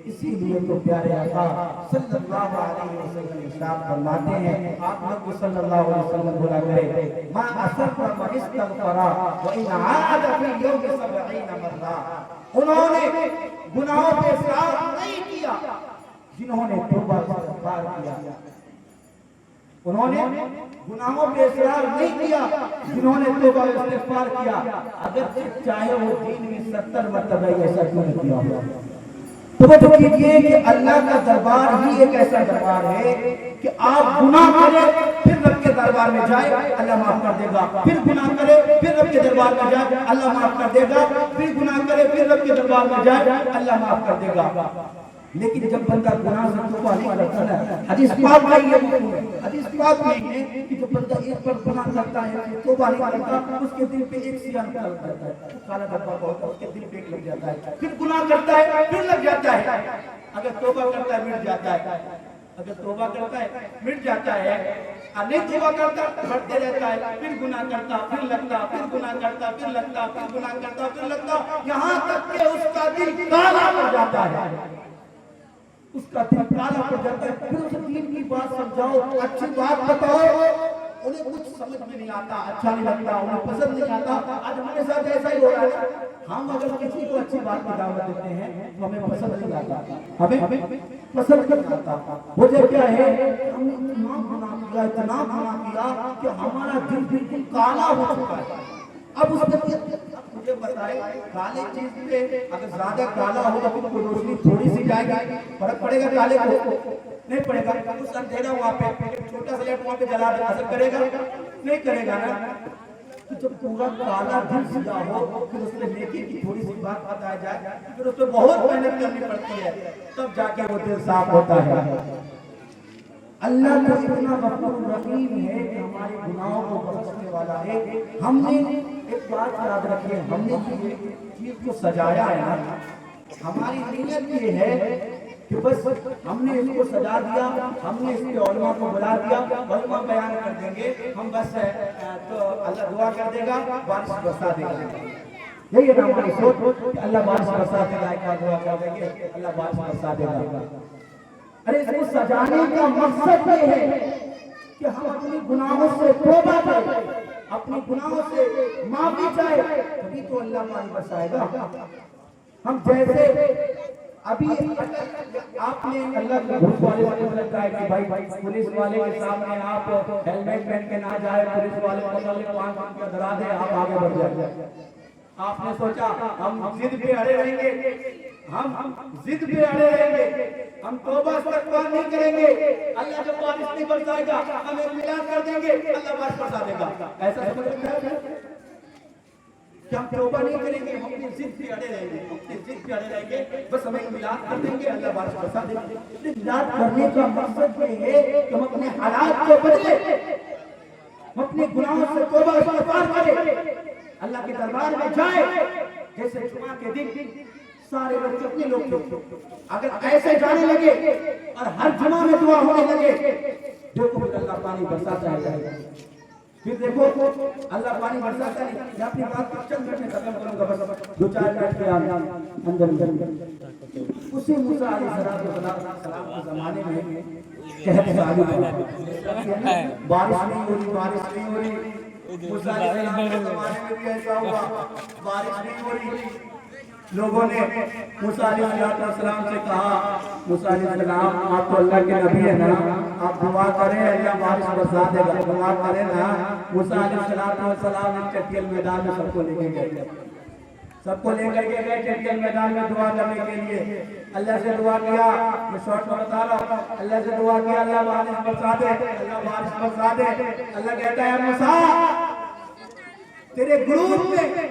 اسی لیے تو پیارے آقا صلی اللہ علیہ وسلم ارشاد فرماتے ہیں، آپ لوگ صلی اللہ علیہ وسلم بولا کرے ما اصبر من استغفر وان عاد فی یوم 70 مرہ، انہوں نے گناہوں پہ اصرار نہیں کیا جنہوں نے توبہ استغفار کیا، انہوں نے گناہوں پہ اصرار نہیں کیا جنہوں نے توبہ استغفار کیا، اگر چاہے وہ دین میں 70 مرتبہ ایسا کیوں نہیں کیا ہوا۔ توجہ کیجئے کہ اللہ کا دربار ہی ایک ایسا دربار ہے کہ آپ گناہ کریں پھر رب کے دربار میں جائے اللہ معاف کر دے گا، پھر گناہ کرے پھر رب کے دربار میں جائے اللہ معاف کر دے گا، پھر گناہ کرے پھر رب کے دربار میں جائے اللہ معاف کر دے گا۔ لیکن جب بندہ گناہ سے توبہ نہیں کرتا ہے، حدیث پاک میں یہ مفہوم ہے، حدیث پاک میں ہے کہ جو بندہ ایک بار گناہ کرتا ہے توبہ نہیں کرتا، اس کے دل پہ ایک سیاہ نکل جاتا ہے، کالا دھبا ہوتا ہے، اس کے دل پہ ایک لگ جاتا ہے، پھر گناہ کرتا ہے پھر لگ جاتا ہے، اگر توبہ کرتا ہے مٹ جاتا ہے، اگر توبہ کرتا ہے مٹ جاتا ہے، اور نہیں توبہ کرتا بڑھتے رہتا ہے، پھر گناہ کرتا پھر لگتا، پھر گناہ کرتا پھر لگتا، پھر گناہ کرتا پھر لگتا، یہاں تک کہ اس کا دل کالا پڑ جاتا ہے، اس کا دل کالا پڑ جاتا ہے، پھر اسے دین کی بات سمجھاؤ، اچھی بات بتاؤ، انہیں کچھ سمجھ میں نہیں آتا، اچھا نہیں لگتا، انہیں پسند نہیں آتا۔ آج ہمارے ساتھ ایسا ہی ہو رہا ہے، ہم اگر کسی کو اچھی بات کی دعوت دیتے ہیں تو ہمیں پسند نہیں آتا، ہمیں پسند نہیں آتا۔ وجہ کیا ہے؟ ہم نے اتنا گناہ کیا کہ ہمارا دل بالکل کالا ہو چکا ہے۔ اب اس میں مجھے بتائے کالے چیز پہ اگر زیادہ کالا ہوگا تو کوئی روشنی تھوڑی سی جائے گی، فرق پڑے گا کالے کو؟ نہیں پڑے گا۔ اس اندھیرا وہاں پہ چھوٹا سا لیٹ وہاں پہ جلا دے اثر کرے گا؟ نہیں کرے گا نا۔ تو جب پورا کالا دل سیدھا ہو پھر اس میں نیکی کی تھوڑی سی بات بتایا جائے پھر اس میں بہت محنت کرنی پڑتی ہے، تب جا کے وہ دل صاف ہوتا ہے۔ اللہ تو اتنا غفور رحیم ہے کہ ہمارے گناہوں کو بخشنے والا ہے۔ ہم نے ایک بات یاد رکھیں، ہم نے یہ چیز کو سجایا ہے نا، ہماری نیت یہ ہے کہ بس ہم نے اس کو سجا دیا، ہم نے اس کے علماء کو بلا دیا، علماء بیان کر دیں گے، ہم بس تو اللہ دعا کر دے گا، بارش برسا دے گا۔ یہی ہے ہماری سوچ کہ اللہ بارش برسا دے گا، ایک دعا کر دیں گے اللہ بارش برسا دے گا۔ ارے اس کو سجانے کا مقصد یہ ہے کہ ہم اپنی گناہوں سے توبہ کریں، اپنی گناہوں سے معافی چاہے، تبھی تو اللہ پانی برسائے گا۔ ہم جیسے ابھی آپ نے اللہ کے پولیس والے سے لگتا ہے کہ بھائی پولیس والے کے سامنے آپ ہیلمٹ پہن کے نہ جائے، پولیس والے کو 5 روپیہ دلا دے، آپ آگے بڑھ جائیں۔ آپ نے سوچا ہم ضد پہ اڑے رہیں گے، ہم ضد پہ اڑے رہیں گے، ہم توبہ استغفار نہیں کریں گے، اللہ جب بارش نہیں برسائے گا ہم اعلان کر دیں گے اللہ بارش برسا دے گا۔ ایسا سمجھ رکھا ہے کہ ہم توبہ نہیں کریں گے، ہم اپنی ضد پہ اڑے رہیں گے، اپنی ضد پہ اڑے رہیں گے، بس ہمیں اعلان کر دیں گے اللہ بارش برسا دے گا۔ اعلان کرنے کا مقصد یہ ہے کہ ہم اپنے حالات کو بدلیں، ہم اپنے گناہوں سے توبہ استغفار کریں، اللہ کے دربار میں جائے۔ جیسے جمعہ کے دن سارے لوگ کتنے لوگ تھے، اگر ایسے جانے لگے اور ہر جمعہ میں دعا ہونے لگے، دیکھو پھر اللہ پانی برساتا ہے، پھر دیکھو اللہ پانی برساتا ہے۔ میں اپنی بات کو چند منٹ میں ختم کروں گا، بس 2-4 منٹ کے اندر اسی موسیٰ علیہ السلام کے زمانے میں قحط عالم ہوا، بارش نہیں ہو رہی، بارش نہیں ہو رہی۔ موسیٰ علیہ السلام کے زمانے میں بھی ایسا ہوا، بارش نہیں ہو رہی۔ لوگوں نے موسیٰ علیہ السلام سے کہا، موسیٰ علیہ السلام آپ تو اللہ کے نبی ہیں نا، آپ دعا کریں اللہ بارش برسا دے گا، دعا کریں نا۔ موسیٰ علیہ السلام نے چٹیل میدان میں سب کو لے کے گئے، سب کو لے کر کے گئے چٹیل میدان میں دعا کرنے کے لیے۔ اللہ سے دعا کیا، میں شارٹ میں بتا رہا ہوں، اللہ سے دعا کیا اللہ بارش برسا دے، اللہ بارش برسا دے۔ اللہ کہتا ہے موسیٰ تیرے گروپ میں،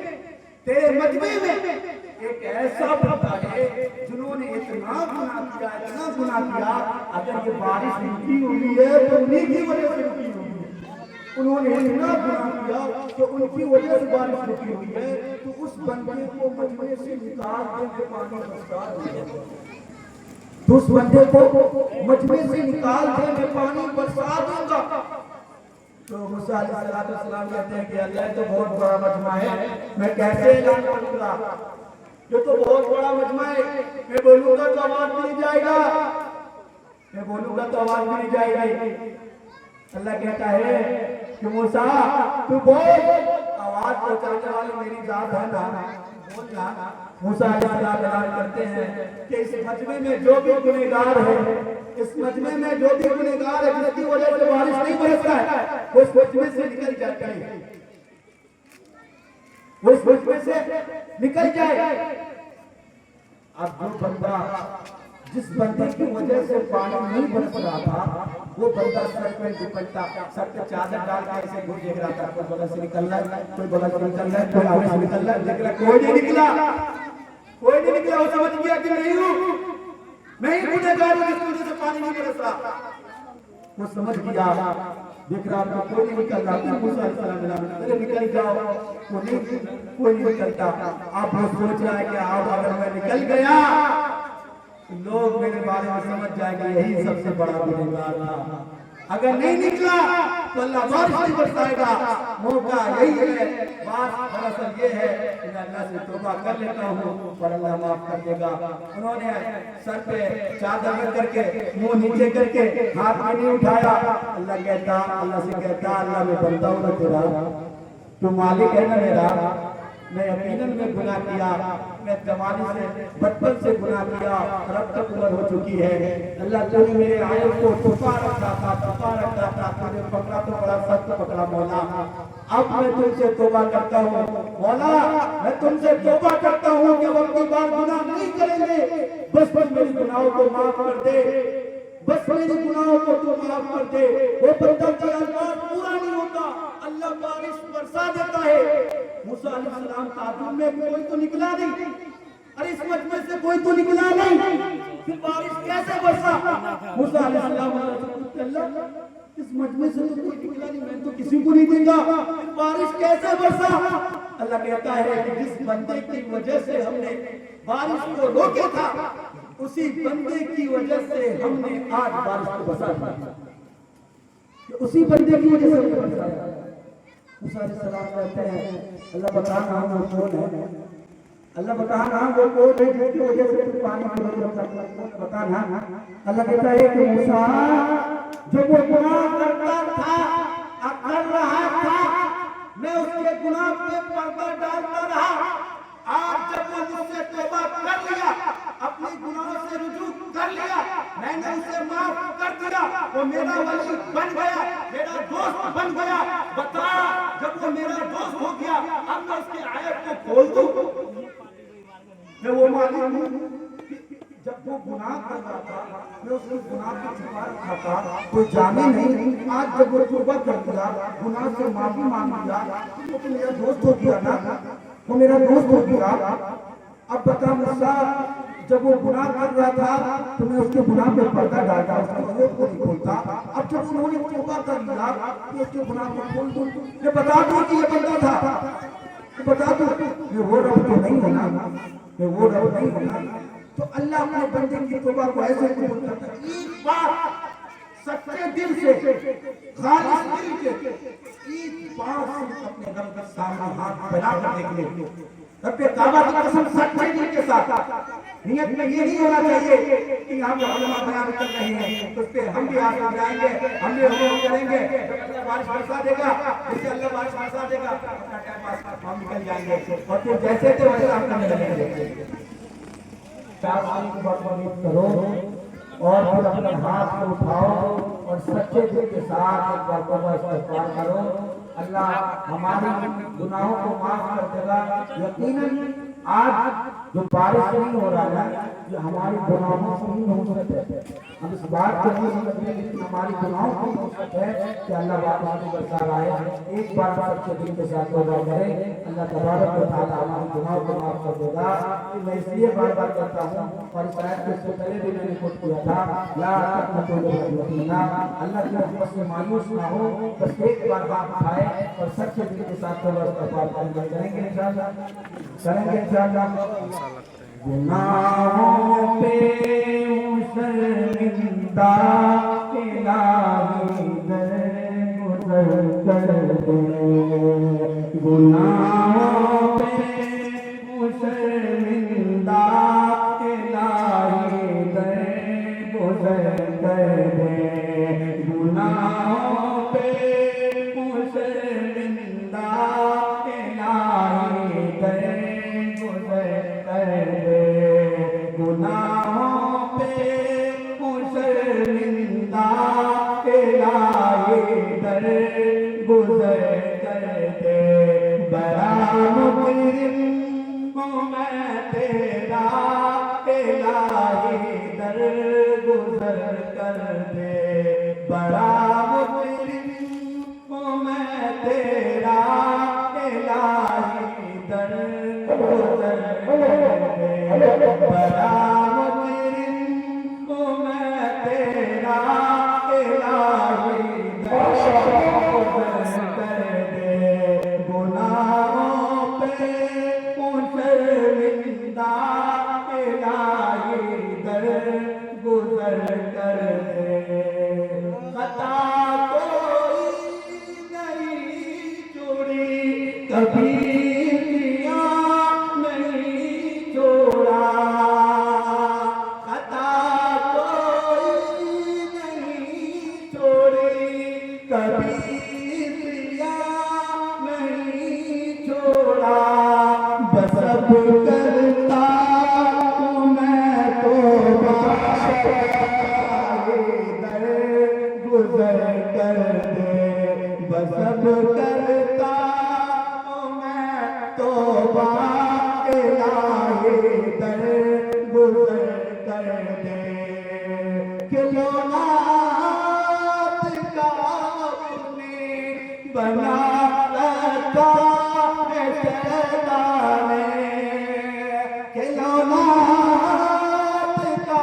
تیرے مجمع میں ایک ایسا بندہ ہے جنہوں نے اتنا گناہ کیا، اتنا گناہ کیا، اگر یہ بارش رکی ہوئی ہے تو انہی کی وجہ سے رکی ہوئی ہے۔ انہوں نے اتنا گناہ کیا کہ ان کی وجہ سے بارش رکی ہوئی ہے، تو اس بندے کو مجمع سے نکال دیں گے، پانی برسا دیں گے۔ تو اس بندے کو مجمع سے نکال دیں گے، پانی برسا دوں گا۔ تو موسیٰ علیہ السلام کہتے ہیں کہ اللہ تو بہت بڑا مجمع ہے، میں کیسے اعلان کروں گا؟ یہ تو بہت بڑا مجمع ہے، میں بولوں گا تو آواز بھی نہیں جائے گا، میں بولوں گا تو آواز بھی نہیں جائے گی۔ اللہ کہتا ہے کہ موسیٰ تو بول، آواز پہنچانے والی میری ذات ہے نا، بولنا۔ موسیٰ علیہ السلام کرتے ہیں کہ اس مجمع میں جو بھی گنہگار ہے، اس مجمع میں جو بھی گنہگار ہے جس کی وجہ سے بارش نہیں برستا ہے، وہ اس مجمع سے نکل جاتا ہے، وہ اس مجمع سے نکل جائے۔ اب جو بندہ، جس بندے کی وجہ سے پانی نہیں برس رہا تھا، وہ بندہ سر پہ دوپٹہ، سر پہ چادر ڈال کے ایسے گھر دیکھ رہا تھا، کوئی بغل سے نکل رہا ہے، کوئی بغل سے نکل رہا ہے، کوئی آگے سے نکل رہا ہے، دیکھ رہا ہے، کوئی نہیں نکلا، کوئی نہیں نکلا۔ وہ سمجھ گیا کہ نہیں ہوں، میں ہی گنہگار ہوں جس کی وجہ سے پانی نہیں برس رہا۔ وہ سمجھ گیا، دیکھ رہا تھا کوئی نہیں نکل رہا تھا، موسیٰ علیہ السلام نے نکل جاؤ، کوئی نہیں نکلتا۔ اب وہ سوچ رہا ہے کہ اب اگر میں نکل گیا لوگ میرے بارے میں سمجھ جائے گا یہی سب سے بڑا گنہگار تھا، اگر نہیں نکلا تو اللہ بارش نہیں برسائے گا۔ موقع یہی ہے، بات دراصل یہ ہے کہ میں اللہ سے توبہ کر لیتا ہوں اور اللہ معاف کر دے گا۔ انہوں نے سر پہ چادر رکھ کر کے، منہ نیچے کر کے، ہاتھ میں نہیں اٹھایا۔ اللہ کہتا، اللہ سے کہتا، اللہ میں بندہ ہوں نا تیرا، تو مالک ہے نا میرا، میں یقیناً میں گناہ کیا، میں جوانی سے، بچپن سے گناہ کیا، اور اب تک عمر ہو چکی ہے۔ اللہ تو نے میرے عیب کو چھپا رکھا تھا، تو نے پکڑا تو بڑا سخت پکڑا مولا۔ اب میں تم سے توبہ کرتا ہوں مولا، میں تم سے توبہ کرتا ہوں کہ وہ اپنی بار گناہ نہیں کریں گے، بس میری گناہوں کو معاف کر دے، بس میری گناہوں کو تو معاف کر دے۔ وہ بندہ کی الفاظ پورا نہیں ہوتا، اللہ بارش برسا دیتا ہے۔ موسیٰ علیہ السلام تعجب میں، کوئی تو نکلا نہیں، ارے اس مجمع سے کوئی تو نکلا نہیں، پھر بارش کیسے برسا؟ موسیٰ علیہ السلام اللہ، اس مجمع سے تو کوئی نکلا نہیں، میں تو کسی کو نہیں دیکھا، پھر بارش کیسے برسا؟ اللہ کہتا ہے کہ جس بندے کی وجہ سے ہم نے بارش کو روکا تھا، اسی بندے کی وجہ سے ہم نے آج بارش کو برسا دیا، اسی بندے کی وجہ سے ہم نے برسایا۔ موسیٰ علیہ السلام کہتے ہیں اللہ بتا رہا ہوں وہ کون ہے، اللہ بتا رہا ہوں وہ کون ہے جس کی وجہ سے تو پانی کو بتا رہا۔ اللہ کہتا ہے کہ موسیٰ جب وہ گناہ کرتا تھا، کر رہا تھا، میں اس کے گناہ پہ پردہ ڈالتا رہا، آج جب وہ مجھ سے توبہ کر لیا، اپنے گناہوں سے رجوع کر لیا، میں نے اسے معاف کر دیا، وہ میرا ولی بن گیا، میرا دوست بن گیا۔ بتا، جب وہ میرا دوست ہو گیا، اب میں اس کے عیب کو کھول دوں؟ میں وہ معلوم ہوں جب وہ گناہ کر رہا تھا، میں اس کے گناہ کو چھپا رکھا تھا، کوئی جانے نہیں۔ آج جب وہ توبہ کر دیا، گناہ سے معافی مانگ لیا، وہ تو میرا دوست ہو گیا نا، وہ میرا دوست ہو گیا۔ اب بتا موسیٰ، جب وہ گناہ کر رہا تھا تو میں اس کے گناہ پہ پردہ ڈالتا، اس کے عیب کو نہیں کھولتا۔ اب جب انہوں نے توبہ کر لیا تو اس کے گناہ کو کھول دوں؟ یہ بتا دوں کہ یہ بندہ تھا، بتا دوں میں وہ رب تو نہیں ہونا، میں وہ رب نہیں ہونا۔ تو اللہ اپنے بندے کی توبہ کو ایسے قبول کرتا ہے، ایک بار سچے دل سے، خالص دل کے، ایک بار سے اپنے رب کے سامنے ہاتھ پھیلا کر دیکھ لے، رب کعبہ کی قسم سچے دل کے ساتھ۔ نیت میں یہ نہیں ہونا چاہیے کہ ہم علماء بیان کر رہے ہیں اس پہ ہم بھی آگے جائیں گے، ہم بھی حکم کریں گے، اللہ بارش برسا دے گا، جس سے اللہ بارش برسا دے گا، اپنا ٹائم پاس ہم نکل جائیں گے، اور پھر جیسے تھے ویسے ہم کرنے لگیں گے۔ چار آنے کی بات امید کرو اور پھر اپنے ہاتھ کو اٹھاؤ اور سچے دل کے ساتھ ایک بار توبہ استغفار کرو، اللہ ہماری گناہوں کو معاف کر دے گا۔ یقیناً آج جو بارش نہیں ہو رہا ہے یہ ہماری گناہوں سے ہی نوبت ہے، ہم اس بات کو نہیں سمجھتے لیکن ہماری گناہوں کی نوبت ہے کہ اللہ بارش کو برسا رہا ہے۔ ایک بار سچے دل کے ساتھ توبہ کریں، اللہ تبارک و تعالیٰ ہمارے گناہوں کو معاف کر دے گا۔ میں اس لیے بار بار کرتا ہوں اور اس آیت کو اس سے پہلے بھی میں نے خود کیا تھا، لا تقنطوا من رحمت اللہ، اللہ کی رحمت سے مایوس نہ ہو، بس ایک بار بات اٹھائے اور سچے دل کے ساتھ توبہ استغفار کریں گے انشاءاللہ، کریں گے انشاءاللہ۔ گناہوں پہ شرمندہ الہی درگزر کر دے، گناہوں پہ شرمندہ کر دے گناہوں پہ شرمندہ الہی درگزر کر دے گناہوں پہ شرمندہ الہی درگزر کر دے بڑا مجرم ہوں میں تیرا الہی درگزر کر دے بڑا مجرم ہوں میں تیرا الہی درگزر کر دے بڑا مجرم ہوں میں تیرا الہی درگزر کر دے گناہوں پہ شرمندہ الہی درگزر کر دے خطا کوئی نہیں چھوڑی کبھی کیا نہیں چھوڑا خطا کوئی نہیں چھوڑی کبھی کیا نہیں چھوڑا بس اب کرتا ہوں میں توبہ درگزر کر دے بس اب کرتا ہوں میں توبہ الہی درگزر کر دے کھلونا کا اپنے بنا رکھا ہے شیطان کھلونا کا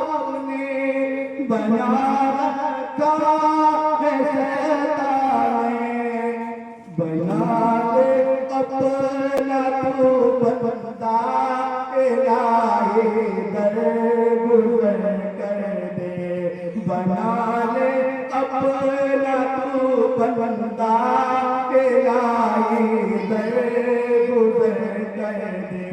اپنے بنا رکھا ہے شیطان بنا دے اپنا تو بندہ الہی درگزر کر دے بنا لے اپنا تو بندہ الہی درگزر کر دے